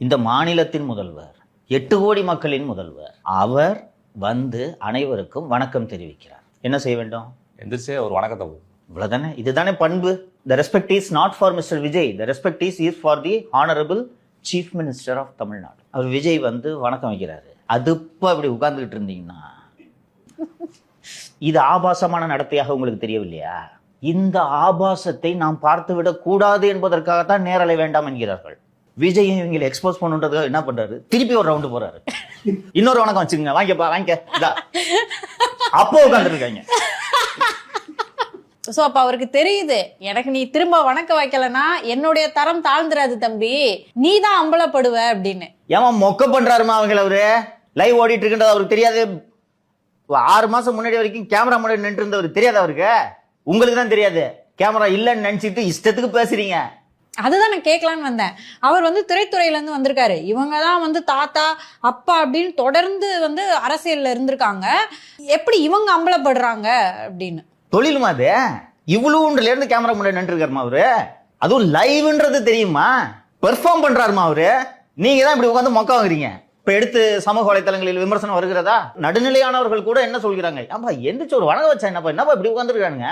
இந்த மாநிலத்தின் முதல்வர், 8 கோடி மக்களின் முதல்வர், அவர் வந்து அனைவருக்கும் வணக்கம் தெரிவிக்கிறார். என்ன செய்ய வேண்டும்? எந்திரிச்சே ஒரு வணக்கத்தை. இவ்வளவுதானே, இதுதானே பண்பு. The respect is not for Mr. Vijay. The respect is for the honorable Chief Minister of Tamil Nadu. அவர் விஜய் வந்து வணக்கம் வைக்கிறாரு. அதுப்ப அப்படி உட்கார்ந்துகிட்டு இருந்தீங்கன்னா இது ஆபாசமான நடத்தையாக உங்களுக்கு தெரியவில்லையா? இந்த ஆபாசத்தை நாம் பார்த்துவிடக் கூடாது என்பதற்காகத்தான் நேரலை வேண்டாம் என்கிறார்கள். விஜயும் இவங்களை எக்ஸ்போஸ் பண்ணுன்றதுக்காக என்ன பண்றாரு? திருப்பி ஒரு ரவுண்டு போறாரு. இன்னொரு வணக்கம் வச்சுங்க, வாங்கிப்பா வாங்கிக்க. அப்போ உட்காந்துருக்காங்க. சோ அப்ப அவருக்கு தெரியுது, எனக்கு நீ திரும்ப வணக்க வைக்கலன்னா என்னுடைய தரம் தாழ்ந்துராது தம்பி, நீ தான் அம்பலப்படுவ அப்படின்னு. ஏமா மொக்க பண்றாருமா அவங்கள? அவரு லைவ் ஓடிட்டு இருக்குன்றது அவருக்கு தெரியாது. 6 மாசம் முன்னாடி வரைக்கும் கேமரா முன்னாடி நின்று இருந்தவர் தெரியாது அவருக்கு? உங்களுக்கு தான் தெரியாது. கேமரா இல்லைன்னு நினைச்சிட்டு இஷ்டத்துக்கு பேசுறீங்க. அதுதான் நான் கேட்கலான்னு வந்தேன். அவர் வந்து திரைத்துறையில இருந்து வந்திருக்காரு. இவங்க தான் வந்து தாத்தா அப்பா அப்படின்னு தொடர்ந்து வந்து அரசியல்ல இருந்திருக்காங்க. எப்படி இவங்க அம்பலப்படுறாங்க அப்படின்னு. தொழிலுமா அது? இவ்வளவுல இருந்து கேமரா முன்னாடி நின்று இருக்காருமா அவரு? அதுவும் லைவ்ன்றது தெரியுமா? பெர்ஃபார்ம் பண்றாருமா அவரு? நீங்க தான் இப்படி உட்காந்து மொக்க வாங்குறீங்க. இப்ப எடுத்து சமூக வலைத்தளங்களில் விமர்சனம் வருகிறதா? நடுநிலையானவர்கள் கூட என்ன சொல்கிறாங்க? ஏன்பா எந்திரிச்சு ஒரு வணக்கம் வச்சா என்னப்பா இப்படி உட்காந்துருக்கானுங்க?